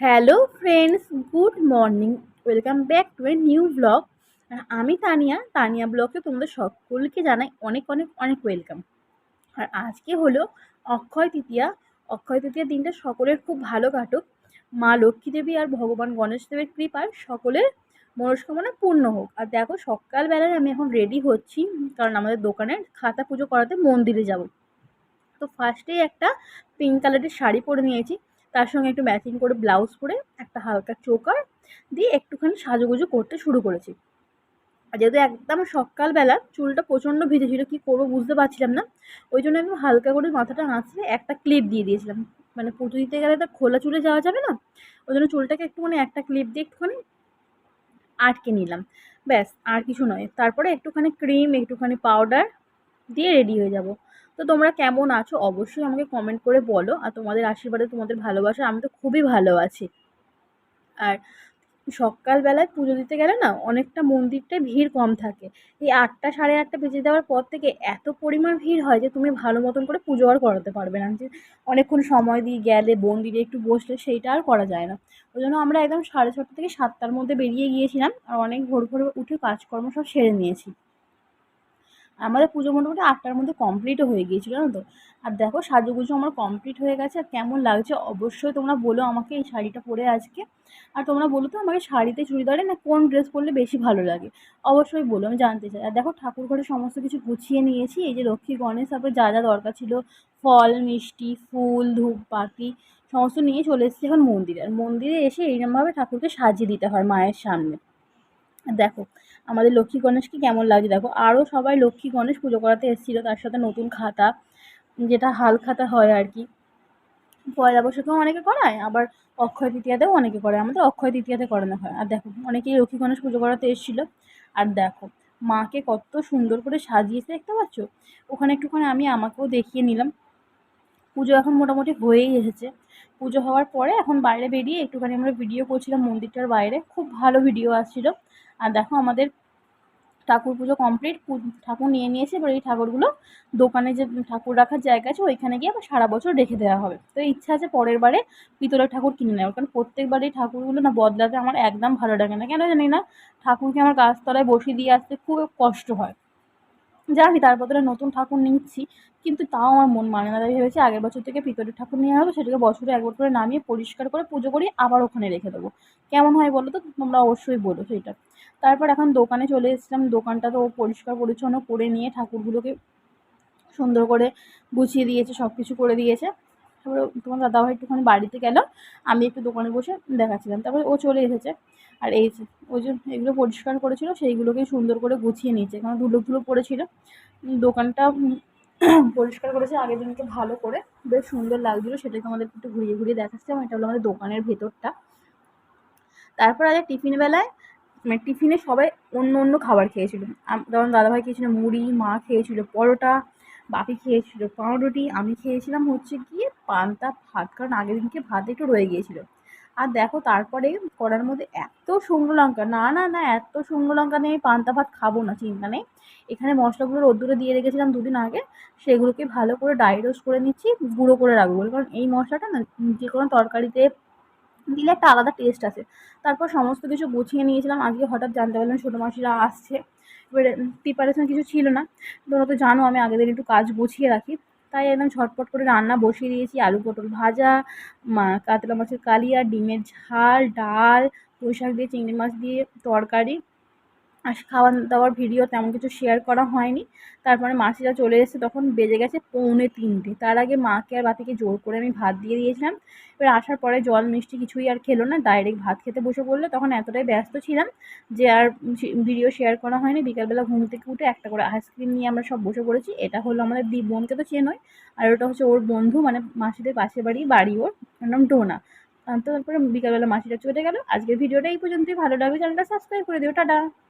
Hello friends, good morning. Welcome back to a new blog. আমি তানিয়া ব্লগে তোমাদের সকলকে জানাই অনেক অনেক অনেক ওয়েলকাম। আর আজকে হলো অক্ষয় তৃতীয়া। অক্ষয় তৃতীয়ার দিনটা সকলের খুব ভালো কাটুক। মা লক্ষ্মী দেবী আর ভগবান গণেশ দেবের কৃপায় সকলের মনস্কামনা পূর্ণ হোক। আর দেখো, সকালবেলায় আমি এখন রেডি হচ্ছি, কারণ আমাদের দোকানের খাতা পুজো করাতে মন্দিরে যাব। তো ফার্স্টেই একটা পিঙ্ক কালারের শাড়ি পরে নিয়েছি, তার সঙ্গে একটু ম্যাচিং করে ব্লাউজ পরে একটা হালকা চোকার দিয়ে একটুখানি সাজুগুজু করতে শুরু করেছি। আর যেহেতু একদম সকালবেলা চুলটা প্রচণ্ড ভিজেছিল, কী করবো বুঝতে পারছিলাম না, ওই জন্য একদম হালকা করে মাথাটা নাচড়ে একটা ক্লিপ দিয়ে দিয়েছিলাম। মানে পুজো দিতে গেলে তো খোলা চুলে যাওয়া যাবে না, ওই জন্য চুলটাকে একটুখানি একটা ক্লিপ দিয়ে একটুখানি আটকে নিলাম। ব্যাস, আর কিছু নয়। তারপরে একটুখানি ক্রিম, একটুখানি পাউডার দিয়ে রেডি হয়ে যাব। তো তোমরা কেমন আছো অবশ্যই আমাকে কমেন্ট করে বলো। আর তোমাদের আশীর্বাদে, তোমাদের ভালোবাসা আমি তো খুবই ভালো আছি। আর সকালবেলায় পুজো দিতে গেলে না অনেকটা মন্দিরটায় ভিড় কম থাকে। এই 8টা সাড়ে 8টা বেজে দেওয়ার পর থেকে এত পরিমাণ ভিড় হয় যে তুমি ভালো মতন করে পুজো আর করাতে পারবে না। যে অনেকক্ষণ সময় দিয়ে গেলে মন্দিরে একটু বসলে সেইটা আর করা যায় না। ওই জন্য আমরা একদম 6:30 থেকে 7টার মধ্যে বেরিয়ে গিয়েছিলাম, আর অনেক ভোর ভোর উঠে কাজকর্ম সব সেরে নিয়েছি। আমাদের পুজো মোটামুটি 8টার মধ্যে কমপ্লিটও হয়ে গিয়েছিল, জানো তো। আর দেখো, সাজুগুজু আমার কমপ্লিট হয়ে গেছে। আর কেমন লাগছে অবশ্যই তোমরা বলো আমাকে এই শাড়িটা পরে আজকে। আর তোমরা বলো তো আমাকে শাড়িতে চুড়িদারে না কোন ড্রেস পরলে বেশি ভালো লাগে, অবশ্যই বলো, আমি জানতে চাই। আর দেখো, ঠাকুর ঘরে সমস্ত কিছু গুছিয়ে নিয়েছি। এই যে লক্ষ্মী গণেশ, তারপরে যা যা দরকার ছিল, ফল মিষ্টি ফুল ধূপবাতি সমস্ত নিয়ে চলে এসেছি এখন মন্দিরে। আর মন্দিরে এসে এইরকমভাবে ঠাকুরকে সাজিয়ে দিতে হয় মায়ের সামনে। দেখো আমাদের লক্ষ্মী গণেশকে কেমন লাগছে। দেখো, আরও সবাই লক্ষ্মী গণেশ পুজো করাতে এসেছিলো, তার সাথে নতুন খাতা, যেটা হাল খাতা হয় আর কি। পয়লা বৈশাখেও অনেকে করায়, আবার অক্ষয় তৃতীয়াতেও অনেকে করে। আমাদের অক্ষয় তৃতীয়াতে করানো হয়। আর দেখো, অনেকেই লক্ষ্মী গণেশ পুজো করাতে এসেছিলো। আর দেখো, মাকে কত সুন্দর করে সাজিয়েছে, দেখতে পাচ্ছ। ওখানে একটুখানি আমি আমাকেও দেখিয়ে নিলাম। পুজো এখন মোটামুটি হয়েই এসেছে। পুজো হওয়ার পরে এখন বাইরে বেরিয়ে একটুখানি আমরা ভিডিও করছিলাম মন্দিরটার বাইরে, খুব ভালো ভিডিও আসছিলো। আর দেখো, আমাদের ঠাকুর পুজো কমপ্লিট, ঠাকুর নিয়ে নিয়েছে। এবার এই ঠাকুরগুলো দোকানে যে ঠাকুর রাখার জায়গা আছে ওইখানে গিয়ে আবার সারা বছর রেখে দেওয়া হবে। তো ইচ্ছা আছে পরের বারে পিতলের ঠাকুর কিনে নেওয়ার, কারণ প্রত্যেকবার এই ঠাকুরগুলো না বদলাতে আমার একদম ভালো লাগে না, কেন জানি না। ঠাকুরকে আমার গাছতলায় বসিয়ে দিয়ে আসতে খুব কষ্ট হয়। জানি তার বদলে নতুন ঠাকুর নিচ্ছি, কিন্তু তাও আমার মন মানে না। তাই ভেবেছি আগের বছর থেকে পিতলের ঠাকুর নেওয়া হবে, সেটাকে বছরে একবার করে নামিয়ে পরিষ্কার করে পুজো করি, আবার ওখানে রেখে দেবো। কেমন হয় বলো তো, তোমরা অবশ্যই বলো সেইটা। তারপর এখন দোকানে চলে এসেছিলাম। দোকানটা তো পরিষ্কার পরিচ্ছন্ন করে নিয়ে ঠাকুরগুলোকে সুন্দর করে গুছিয়ে দিয়েছে, সব কিছু করে দিয়েছে। তারপরে তোমার দাদাভাই একটুখানি বাড়িতে গেল, আমি একটু দোকানে বসে দেখাচ্ছিলাম। তারপরে ও চলে এসেছে। আর এই যে ওই যে এগুলো পরিষ্কার করেছিল সেইগুলোকেই সুন্দর করে গুছিয়ে নিয়েছে, কারণ ধুলো ধুলো পড়েছিল। দোকানটা পরিষ্কার করেছে আগের দিনকে ভালো করে, বেশ সুন্দর লাগছিলো। সেটাকে আমাদের একটু ঘুরিয়ে ঘুরিয়ে দেখাচ্ছে। এবং এটা হলো আমাদের দোকানের ভেতরটা। তারপর আগে টিফিন বেলায়, মানে টিফিনে সবাই অন্য অন্য খাবার খেয়েছিল। যেমন দাদাভাই খেয়েছিল মুড়ি, মা খেয়েছিল পরোটা, বাপি খেয়েছিল পাউরুটি, আমি খেয়েছিলাম হচ্ছে গিয়ে পান্তা ভাত, কারণ আগের দিনকে ভাত একটু রয়ে গিয়েছিলো। আর দেখো, তারপরে কড়ার মধ্যে এত শুকনো লঙ্কা, না না না, এত শুকনো লঙ্কা নিয়ে আমি পান্তা ভাত খাবো না, চিন্তা নেই। এখানে মশলাগুলো রোদ্দুরে দিয়ে রেখেছিলাম দুদিন আগে, সেগুলোকে ভালো করে ড্রাই রোস্ট করে নিচ্ছি, গুঁড়ো করে রাখবো বলে। কারণ এই মশলাটা না যে কোনো তরকারিতে দিলে একটা আলাদা টেস্ট আছে। তারপর সমস্ত কিছু গুছিয়ে নিয়েছিলাম। আজকে হঠাৎ জানতে পারলাম ছোটো মাসিরা আসছে। এবারে প্রিপারেশন কিছু ছিল না। তোমরা তো জানো আমি আগের দিন একটু কাজ গুছিয়ে রাখি, তাই একদম ঝটপট করে রান্না বসিয়ে দিয়েছি। আলু পটল ভাজা, কাতলা মাছের কালিয়া, ডিমের ঝাল, ডাল, পুঁই শাক দিয়ে চিংড়ি মাছ দিয়ে তরকারি। আর খাওয়া দাওয়ার ভিডিও তেমন কিছু শেয়ার করা হয়নি। তারপরে মাসিরা চলে এসেছে, তখন বেজে গেছে 2:45। তার আগে মাকে আর বাপিকে জোর করে আমি ভাত দিয়ে দিয়েছিলাম। এবার আসার পরে জল মিষ্টি কিছুই আর খেলো না, ডাইরেক্ট ভাত খেতে বসে পড়লো। তখন এতটাই ব্যস্ত ছিলাম যে আর ভিডিও শেয়ার করা হয়নি। বিকালবেলা ঘুম থেকে উঠে একটা করে আইসক্রিম নিয়ে আমরা সব বসে পড়েছি। এটা হলো আমাদের বোনকে তো চেনোই, আর ওটা হচ্ছে ওর বন্ধু, মানে মাসিদের পাশের বাড়ি ওর নাম টোনা। তো তারপরে বিকালবেলা মাসিরা চলে গেল। আজকের ভিডিওটা এই পর্যন্তই। ভালো লাগবে চ্যানেলটা সাবস্ক্রাইব করে দিও। টাটা।